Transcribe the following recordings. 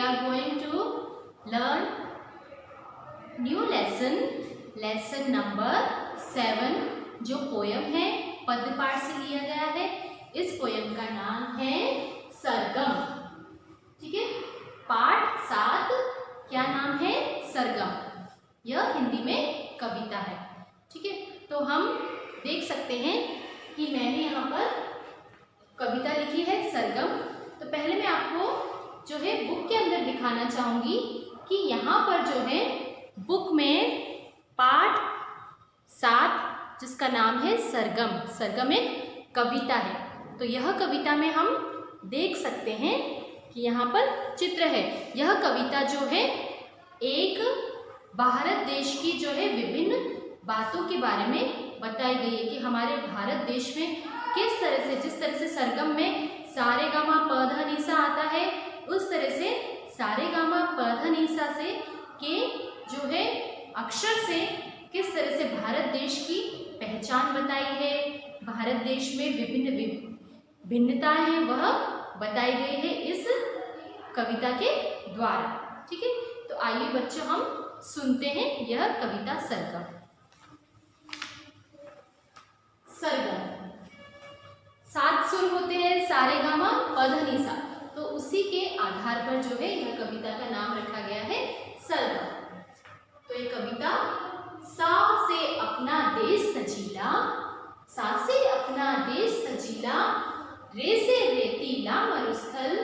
are going to learn new lesson, lesson number 7, जो poem है पद्य पाठ से लिया गया है। इस पोयम का नाम है सरगम। ठीक है, पाठ 7 क्या नाम है? सरगम। यह हिंदी में कविता है। ठीक है, तो हम देख सकते हैं कि मैंने यहाँ पर कविता लिखी है सरगम। तो पहले मैं आपको जो है बुक के अंदर दिखाना चाहूंगी कि यहाँ पर जो है बुक में पाठ 7 जिसका नाम है सरगम, सरगम एक कविता है। तो यह कविता में हम देख सकते हैं कि यहाँ पर चित्र है। यह कविता जो है एक भारत देश की जो है विभिन्न बातों के बारे में बताई गई है कि हमारे भारत देश में किस तरह से, जिस तरह से सरगम में सारे गामा प ध नि सा आता है, उस तरह से सारे गामा प ध नि सा से के जो है अक्षर से किस तरह से भारत देश की पहचान बताई है, भारत देश में विभिन्न भिन्नताएं हैं वह बताई गई है इस कविता के द्वारा। ठीक है, तो आइए बच्चों हम सुनते हैं यह कविता सरगम। सरगम 7 सुर होते हैं, सारे गामा प ध नि सा। तो उसी के आधार पर जो है यह कविता का नाम रखा गया है सरगम। तो ये कविता सा से अपना देश सजीला, सा से अपना देश सजीला, रे से रेतीला मरुस्थल,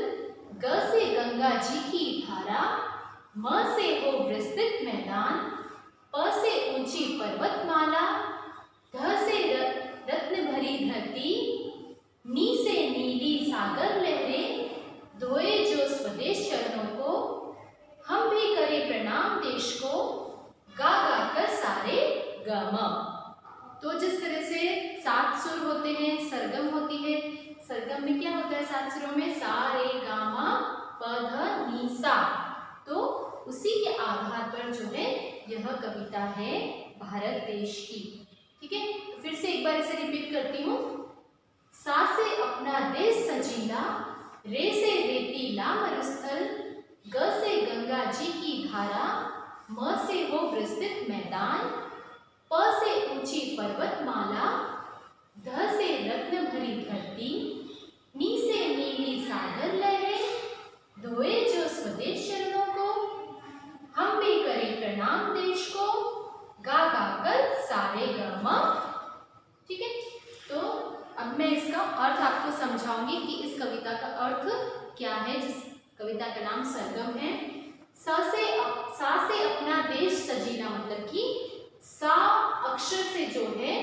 ग से गंगा जी की धारा, म से हो विस्तृत मैदान, प से ऊंची पर्वतमाला, ध से रत्न भरी धरती, नी से नीली सागर लहरें, धोए जो स्वदेश चरणों को, हम भी करें प्रणाम देश को, गा गा कर सारे गामा। तो जिस तरह से 7 सुर होते हैं, सरगम होती है, सरगम में क्या होता है 7 सुरों में? सा रे गा मा प ध नि सा। तो उसी के आधार पर जो है यह कविता है भारत देश की। ठीक है, फिर से एक बार इसे रिपीट करती हूँ। सा से अपना देश सजीला, रे से रेतीला मरुस्थल, ग से गंगा जी की धारा, म से हो विस्तृत मैदान, प से ऊंची पर्वतमाला, ध से रत्न भरी धरती, नी से नीली सागर लहरें, धोए जो स्वदेश चरणों को, हम भी करें प्रणाम देश को, गा गा कर सारे गामा। ठीक है, तो अब मैं इसका अर्थ आपको समझाऊंगी कि इस कविता का अर्थ क्या है, जिस कविता का नाम सरगम है। सा से अपना देश सजीला, मतलब कि सा अक्षर से जो है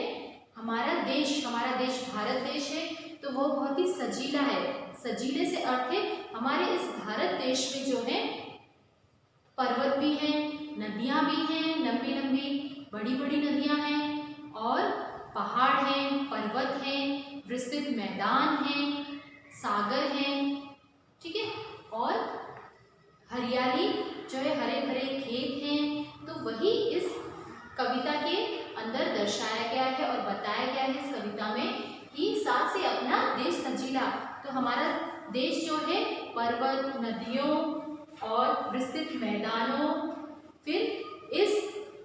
हमारा देश भारत देश है, तो वो बहुत ही सजीला है। सजीले से अर्थ है हमारे इस भारत देश में जो है पर्वत भी हैं, नदियां भी हैं, लंबी लंबी बड़ी बड़ी नदियां हैं, और पहाड़ हैं, पर्वत हैं, विस्तृत मैदान हैं, सागर हैं। ठीक है, और हरियाली जो है, हरे भरे खेत हैं। तो वही इस कविता के अंदर दर्शाया गया है और बताया गया है इस कविता में कि सा से अपना देश सजीला। तो हमारा देश जो है पर्वत, नदियों और विस्तृत मैदानों, फिर इस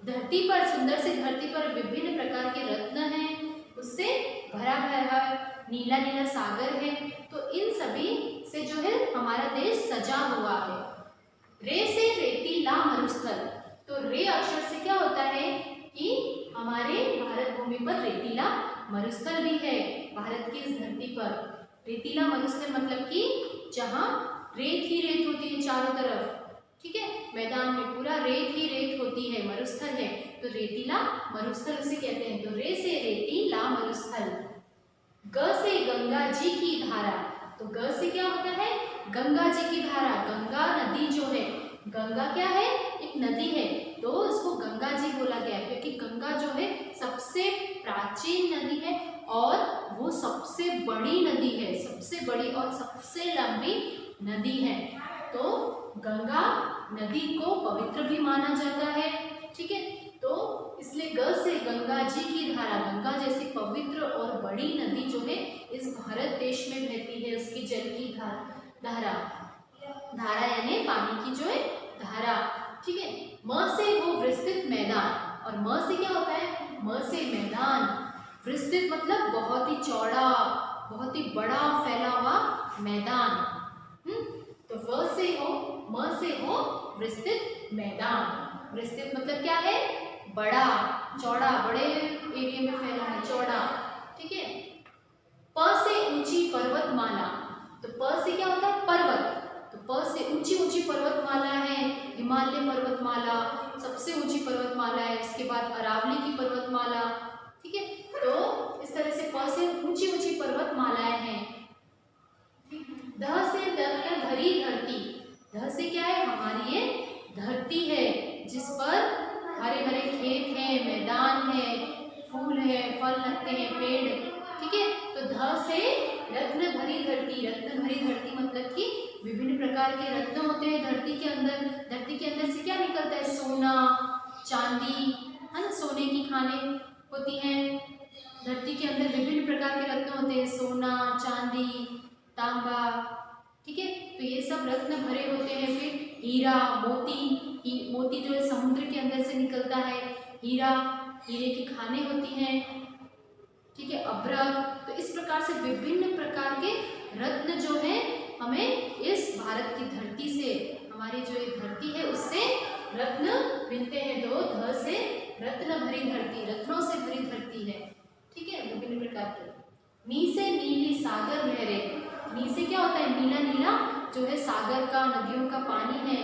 धरती पर, सुंदर सी धरती पर विभिन्न प्रकार के रत्न हैं, उससे भरा भरा नीला नीला सागर है। तो इन सभी से जो है हमारा देश सजा हुआ है। रे से रेतीला मरुस्थल, तो रे अक्षर से क्या होता है कि हमारे भारत भूमि पर रेतीला मरुस्थल भी है। भारत की इस धरती पर रेतीला मरुस्थल मतलब कि जहाँ रेत ही रेत होती है चारों तरफ। ठीक है, मैदान में पूरा रेत ही रेत होती है, मरुस्थल है, तो रेतीला मरुस्थल उसे कहते हैं। तो रे से रेतीला मरुस्थल, ग से गंगा जी की धारा, तो ग से क्या होता है? गंगा जी की धारा। गंगा नदी जो है, गंगा क्या है? एक नदी है, तो इसको गंगा जी बोला गया क्योंकि गंगा जो है सबसे प्राचीन नदी है और वो सबसे बड़ी नदी है, सबसे बड़ी और सबसे लंबी नदी है। तो गंगा नदी को पवित्र भी माना जाता है। ठीक है, तो इसलिए ग से गंगा जी की धारा, गंगा जैसी पवित्र और बड़ी नदी जो है इस भारत देश में बहती है, उसकी जल की धारा। धारा यानी पानी की जो है धारा, ठीक है। म से हो विस्तृत मैदान, और म से क्या होता है, म से मैदान, विस्तृत मतलब बहुत ही चौड़ा, बहुत ही बड़ा फैला हुआ मैदान। तो व से हो, म से हो विस्तृत मैदान, विस्तृत मतलब क्या है, बड़ा, चौड़ा, बड़े एरिया में फैला है, चौड़ा, ठीक है। प से ऊंची पर्वतमाला, तो प से क्या होता है, पर्वत, तो प से ऊंची ऊंची पर्वतमाला है, हिमालय पर्वतमाला सबसे ऊंची पर्वतमाला है, इसके बाद अरावली की पर्वतमाला, ठीक है। तो इस तरह से प से ऊंची ऊंची पर्वतमालाएं हैं। ध से दत्त धरी धरती, ध से क्या है, हमारी ये धरती है जिस पर हरे हरे खेत हैं, मैदान है, फूल है, फल लगते हैं, पेड़, ठीक है। तो ध से रत्न भरी धरती, रत्न भरी धरती मतलब कि विभिन्न प्रकार के रत्न होते हैं धरती के अंदर, धरती के अंदर से क्या निकलता है, सोना, चांदी, है ना, सोने की खानें होती हैं, धरती के अंदर विभिन्न प्रकार के रत्न होते हैं, सोना, चांदी, तांबा, ठीक है। तो ये सब रत्न भरे होते हैं। फिर हीरा, मोती, मोती जो है समुद्र के अंदर से निकलता है, हीरा, हीरे की खानें होती हैं, ठीक है, अभ्रक। तो इस प्रकार से विभिन्न प्रकार के रत्न जो है हमें इस भारत की धरती से, हमारी जो ये धरती है उससे रत्न मिलते हैं। दो ध से रत्न भरी धरती, रत्नों से भरी धरती है, ठीक है, विभिन्न प्रकार के। नी से नीली सागर लहरें, नी से क्या होता है, नीला नीला जो है सागर का, नदियों का पानी है,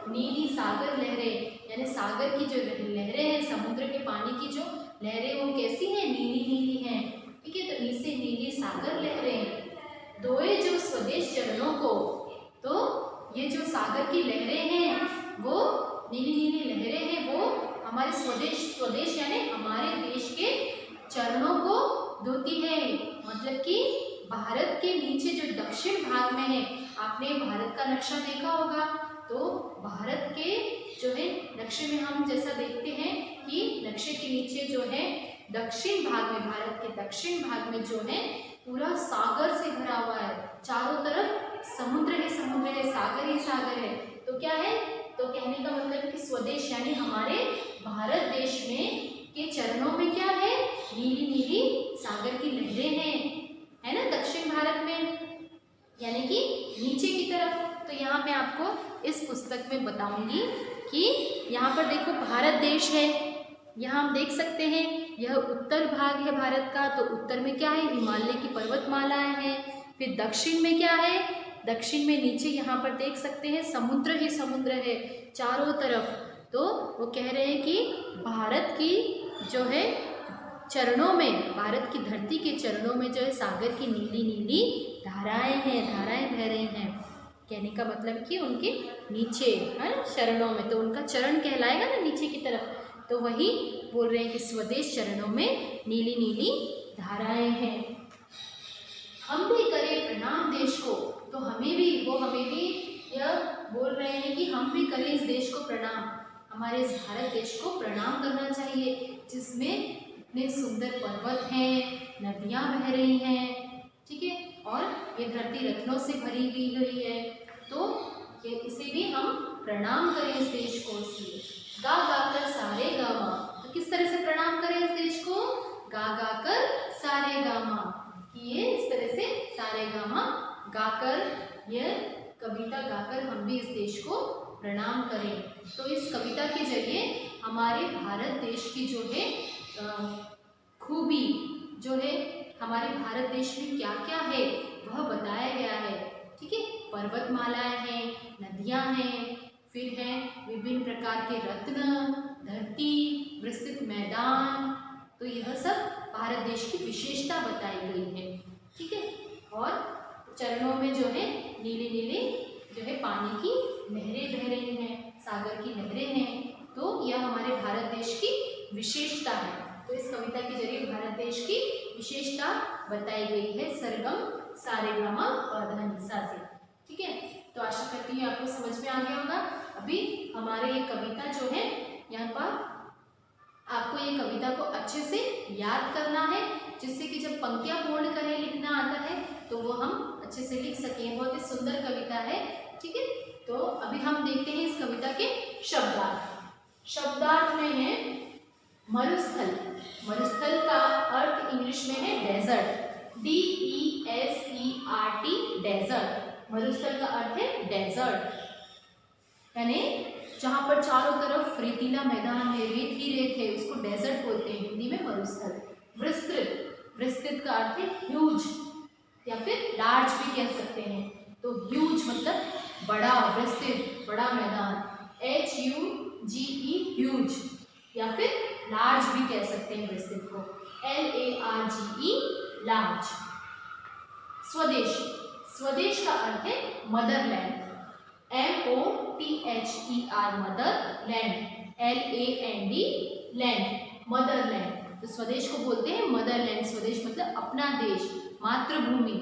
नीली सागर लहरें यानी सागर की जो लहरें हैं, समुद्र के पानी की जो लहरें वो कैसी हैं, नीली नीली हैं, ठीक है। तो नी से नीली सागर लहरें, दोए जो स्वदेश चरणों को, तो ये जो सागर की लहरें हैं वो नीली नीली लहरें हैं, वो हमारे स्वदेश, स्वदेश यानी हमारे देश के चरणों को धोती है, मतलब कि भारत के नीचे जो दक्षिण भाग में है, आपने भारत का नक्शा देखा होगा, तो भारत के जो है नक्शे में हम जैसा देखते हैं कि नक्शे के नीचे जो है दक्षिण भाग में, भारत के दक्षिण भाग में जो है पूरा सागर से भरा हुआ है, चारों तरफ समुद्र ही समुद्र है, सागर ही सागर है। तो क्या है, तो कहने का मतलब कि स्वदेश यानी हमारे भारत देश में के चरणों में क्या है, नीली नीली सागर की लहरें हैं, है ना, दक्षिण भारत में यानी कि नीचे की तरफ। तो यहाँ मैं आपको इस पुस्तक में बताऊंगी कि यहाँ पर देखो भारत देश है, यहाँ हम देख सकते हैं यह उत्तर भाग है भारत का, तो उत्तर में क्या है, हिमालय की पर्वतमालाएं हैं। फिर दक्षिण में क्या है, दक्षिण में नीचे यहाँ पर देख सकते हैं समुद्र ही समुद्र है चारों तरफ। तो वो कह रहे हैं कि भारत की जो है चरणों में, भारत की धरती के चरणों में जो है सागर की नीली नीली धाराएं हैं, धाराएं बह रही हैं। कहने का मतलब कि उनके नीचे है चरणों में, तो उनका चरण कहलाएगा ना नीचे की तरफ, तो वही बोल रहे हैं कि स्वदेश चरणों में नीली नीली धाराएं हैं। हम भी करें प्रणाम देश को, तो हमें भी, वो हमें भी यह बोल रहे हैं कि हम भी करें इस देश को प्रणाम, हमारे इस भारत देश को प्रणाम करना चाहिए, जिसमें इतने सुंदर पर्वत हैं, नदियाँ बह रही हैं, ठीक है, और ये धरती रत्नों से भरी हुई है, तो ये इसे भी हम प्रणाम करें इस देश को। इसलिए गा गा कर सारे गामा, तो किस तरह से प्रणाम करें इस देश को, गा गा कर सारे गामा, कि ये इस तरह से सारे गामा गाकर, यह कविता गाकर हम भी इस देश को प्रणाम करें। तो इस कविता के जरिए हमारे भारत देश की जो है खूबी, जो है हमारे भारत देश में क्या क्या है वह बताया गया है, ठीक है। पर्वतमालाएं हैं, नदियां हैं, फिर हैं विभिन्न प्रकार के रत्न, धरती, विस्तृत मैदान, तो यह सब भारत देश की विशेषता बताई गई है, ठीक है। और चरणों में जो है नीले नीले जो है पानी की लहरें बह रही हैं, सागर की लहरें हैं, तो यह हमारे भारत देश की विशेषता है। तो इस कविता के जरिए भारत देश की विशेषता बताई गई है सरगम सारेगामा पधनिसा से, ठीक है। तो आशा करती हूँ आपको समझ में आ गया होगा। अभी हमारे ये कविता जो है, यहाँ पर आपको ये कविता को अच्छे से याद करना है, जिससे कि जब पंक्तियाँ पूर्ण करें लिखना आता है तो वो हम अच्छे से लिख सकें। बहुत ही सुंदर कविता है, ठीक है। तो अभी हम देखते हैं इस कविता के शब्दार्थ। शब्दार्थ में है मरुस्थल। मरुस्थल का अर्थ इंग्लिश में है डेजर्ट, DESERT, डेजर्ट। मरुस्थल का अर्थ है डेजर्ट, यानी जहां पर चारों तरफ रेतीला मैदान है, रेत ही रेत है, उसको डेजर्ट बोलते हैं हिंदी में मरुस्थल। विस्तृत, विस्तृत का अर्थ है ह्यूज या फिर लार्ज भी कह सकते हैं। तो ह्यूज मतलब बड़ा, विस्तृत, बड़ा मैदान, HUGE, ह्यूज, या फिर लार्ज भी कह सकते हैं विस्तृत को, LARGE, लार्ज। स्वदेश, स्वदेश का अर्थ है Motherland, MOTHER, mother, land, LAND, land, Motherland. तो स्वदेश को बोलते हैं मदरलैंड। स्वदेश मतलब अपना देश, मातृभूमि,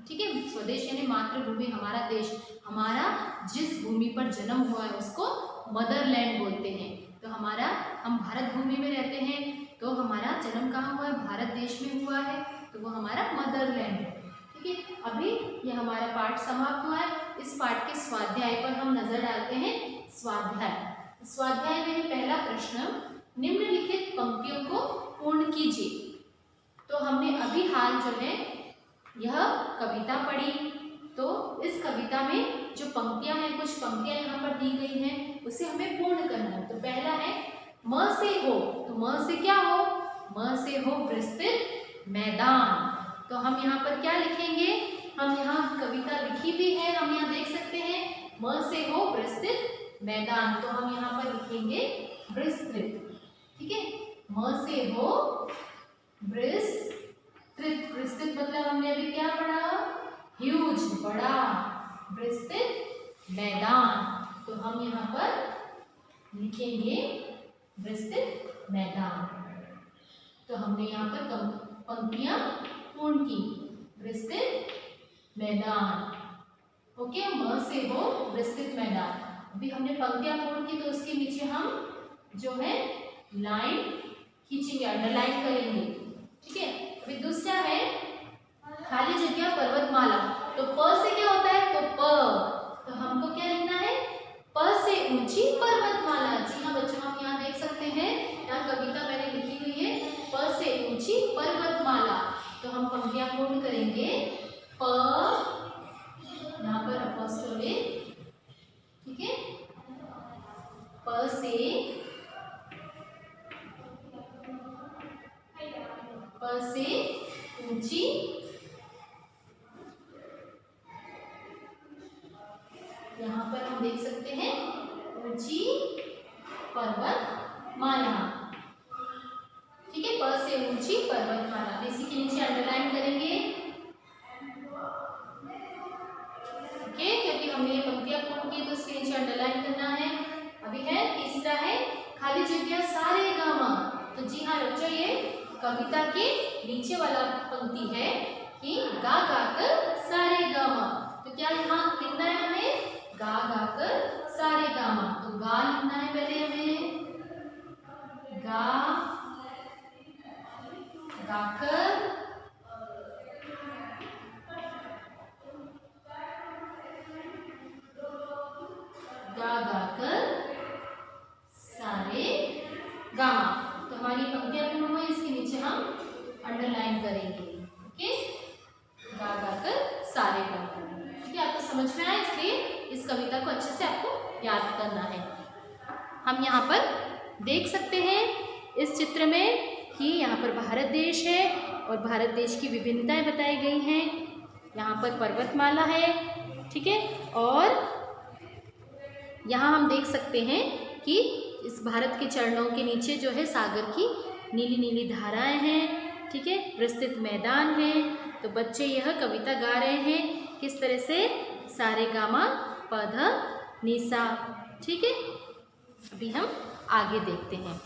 ठीक है। स्वदेश यानी मातृभूमि, हमारा देश, हमारा जिस भूमि पर जन्म हुआ है उसको मदरलैंड बोलते हैं। तो हमारा, हम भारत भूमि में रहते हैं, तो हमारा जन्म कहाँ हुआ है, भारत देश में हुआ है, तो वो हमारा मदरलैंड है, ठीक है। अभी ये हमारा पाठ समाप्त हुआ है। इस पाठ के स्वाध्याय पर हम नजर डालते हैं। स्वाध्याय, स्वाध्याय में पहला प्रश्न, निम्नलिखित पंक्तियों को पूर्ण कीजिए। तो हमने अभी हाल जो है यह कविता पढ़ी, तो इस कविता में जो पंक्तियां हैं, कुछ पंक्तियां यहाँ पर दी गई हैं, उसे हमें पूर्ण करना है। तो पहला है म से हो, तो म से क्या हो, म से हो विस्तृत मैदान। तो हम यहाँ पर क्या लिखेंगे, हम यहाँ कविता लिखी भी है, हम यहाँ देख सकते हैं म से हो विस्तृत मैदान, तो हम यहाँ पर लिखेंगे विस्तृत, ठीक है। म से हो विस्तृत, विस्तृत मतलब हमने अभी क्या पढ़ा, ह्यूज, बड़ा, विस्तृत मैदान, तो हम यहाँ पर लिखेंगे विस्तृत मैदान। तो हमने यहाँ पर पंक्तियां पूर्ण की, विस्तृत मैदान, ओके। म से हो विस्तृत मैदान। अभी हमने पंक्तियां पूर्ण की, तो उसके नीचे हम जो है लाइन खींचेंगे, अंडरलाइन करेंगे, ठीक है। अभी दूसरा है खाली जगह पर्वतमाला। तो प से क्या होता है, तो प, तो हमको क्या लिखना है, प से ऊंची पर्वतमाला। जी हाँ बच्चों, हम यहाँ देख सकते हैं, यहाँ कविता मैंने लिखी हुई है प से ऊंची पर्वतमाला। तो हम पंक्तियां पूर्ण करेंगे, प, यहाँ पर अपॉस्ट्रोफी, ठीक है, प से, प से ऊंची, यहाँ पर हम देख सकते हैं ऊंची पर्वतमाला, ठीक है, प से ऊंची पर्वतमाला। इसी के नीचे अंडरलाइन करेंगे, ओके, क्योंकि हमने ये पंक्तियां पूर्ण की तो इसके नीचे अंडरलाइन करना है। अभी है तीसरा है खाली जगह सारे गामा। तो जी हाँ बच्चों, ये कविता के नीचे वाला पंक्ति है कि गा गा कर सारे गामा। तो क्या यहाँ लिखना है हमें, गा गा कर सारे गामा। तो गा लिखना है पहले हमें, गा गाकर गा गाकर सारे गामा। तो हमारी पंक्तियां पूर्ण हुई, इसके नीचे हम अंडरलाइन करेंगे, ओके, गा गाकर सारे गामा, ठीक है। आपको समझ में आया, इसलिए इस कविता को अच्छे से आपको याद करना है। हम यहाँ पर देख सकते हैं इस चित्र में कि यहाँ पर भारत देश है और भारत देश की विभिन्नताएं बताई गई हैं। यहाँ पर पर्वतमाला है, ठीक है, और यहाँ हम देख सकते हैं कि इस भारत के चरणों के नीचे जो है सागर की नीली नीली धाराएं हैं, ठीक है, विस्तृत मैदान है। तो बच्चे यह कविता गा रहे हैं किस तरह से, सारे गामा पध निसा, ठीक है। अभी हम आगे देखते हैं।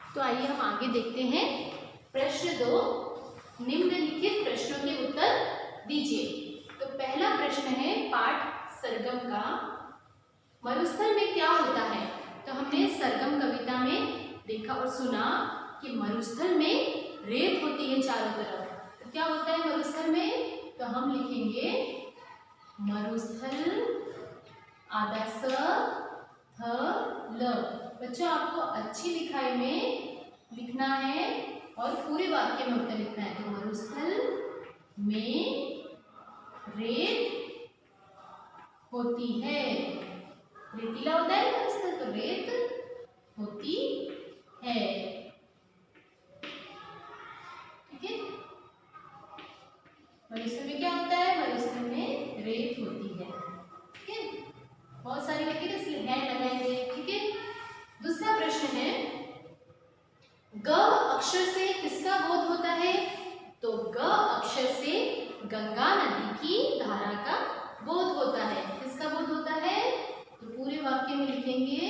तो आइए हम आगे देखते हैं। प्रश्न 2, निम्नलिखित प्रश्नों के उत्तर दीजिए। तो पहला प्रश्न है पाठ सरगम का, मरुस्थल में क्या होता है। तो हमने सरगम कविता में देखा और सुना कि मरुस्थल में रेत होती है चारों तरफ। तो क्या होता है मरुस्थल में? तो हम लिखेंगे मरुस्थल आधा स थ ल। बच्चों आपको अच्छी लिखाई में लिखना है और पूरे वाक्य में उत्तर लिखना है। तो मरुस्थल में रेत होती है, रेतीला होता है मरुस्थल, तो रेत होती है। ठीक है, मरुस्थल में क्या होता है? मरुस्थल में रेत होती है। ठीक है, बहुत सारी होती है इसलिए है लगाएंगे। ठीक है, दूसरा प्रश्न है, ग अक्षर से किसका बोध होता है? तो ग अक्षर से गंगा नदी की धारा का बोध होता है। किसका बोध होता है? तो पूरे वाक्य में लिखेंगे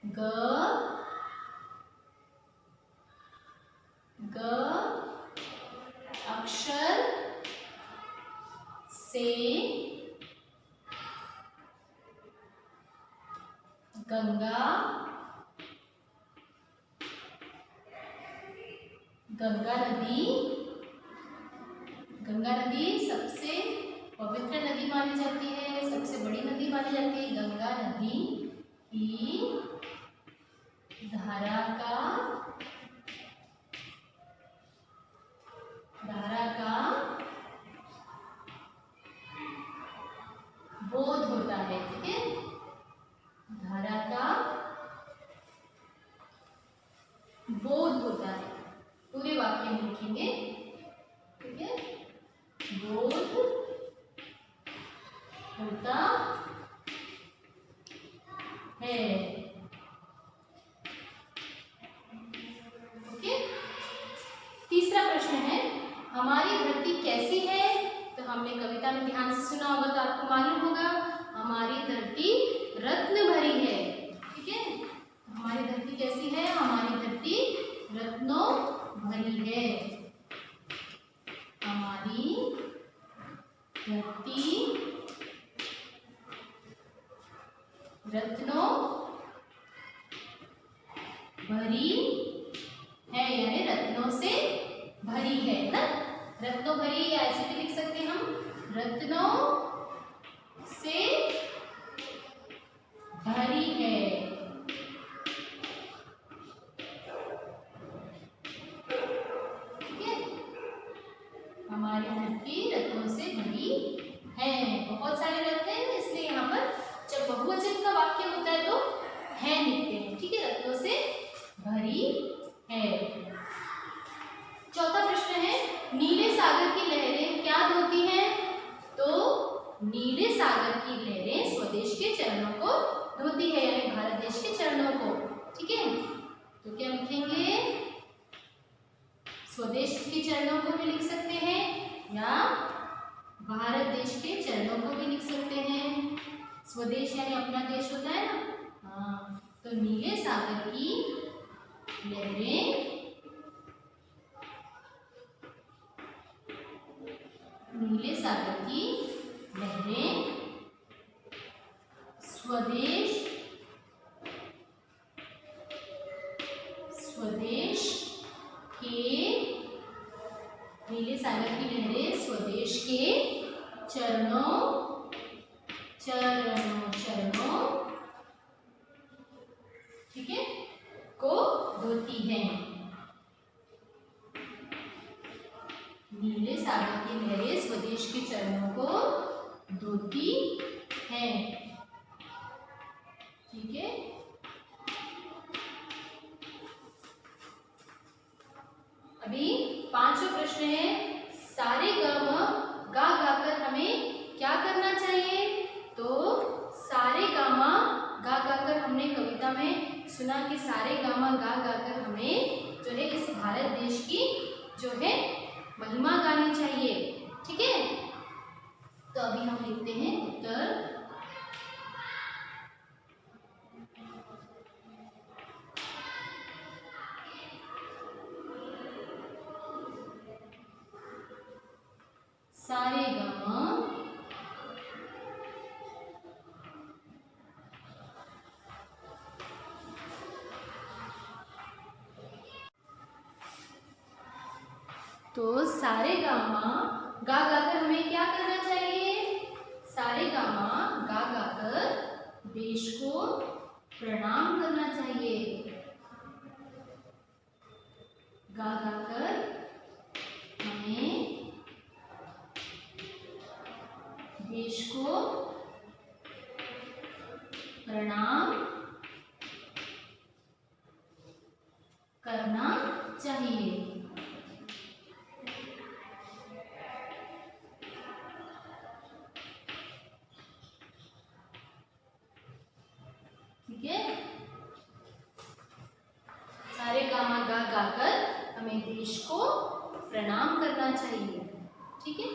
ग अक्षर से गंगा नदी सबसे पवित्र नदी मानी जाती है, सबसे बड़ी नदी मानी जाती है। गंगा नदी की धारा का बोध होता है। ठीक है, धारा का बोध होता है, पूरे वाक्य में लिखेंगे। ठीक है, बोध होता है। ओके, तीसरा प्रश्न है, हमारी धरती कैसी है? तो हमने कविता में ध्यान से सुना होगा तो आपको मालूम होगा, हमारी धरती रत्न भरी है। ठीक है, हमारी धरती कैसी है? हमारी धरती रत्नों भरी है। हमारी धरती रत्नों भरी है, यानी रत्नों से भरी है ना। रत्नों भरी या ऐसे भी लिख सकते हैं हम, रत्नों से भरी है। ठीक है, हमारी धरती रत्नों से भरी है। बहुत सारे रत्न हैं इसलिए यहाँ पर जब बहुवचन का वाक्य होता है तो है लिखते हैं। ठीक है, रत्नों से भरी है। चौथा प्रश्न है, नीले सागर की लहरें क्या धोती हैं? तो नीले सागर की लहरें स्वदेश के चरणों को धोती है, यानी भारत देश के चरणों को। ठीक है, तो क्या लिखेंगे? स्वदेश के चरणों को भी लिख सकते हैं या भारत देश के चरणों को भी लिख सकते हैं। स्वदेश यानी अपना देश होता है ना। हाँ, तो नीले सागर की लहरें स्वदेश के चरणों ठीक है को धोती है। नीले सागर की लहरें स्वदेश के चरणों को धोती है। ठीक है, अभी पांचवा प्रश्न है, सारे ग म गा गाकर हमें क्या करना चाहिए? तो सारे गा म गा गाकर हमने कविता में सुना कि सारे गा म गा गाकर हमें जो है इस भारत देश की जो है महिमा गानी चाहिए। ठीक है, तो अभी हम लिखते हैं उत्तर। सारे गा म तो सारे गामा गा गाकर हमें क्या करना चाहिए? सारे गामा गा गाकर देश को प्रणाम करना चाहिए। गा गाकर हमें देश को प्रणाम करना चाहिए। ठीक है, सारे गामा गा गाकर हमें देश को प्रणाम करना चाहिए। ठीक है।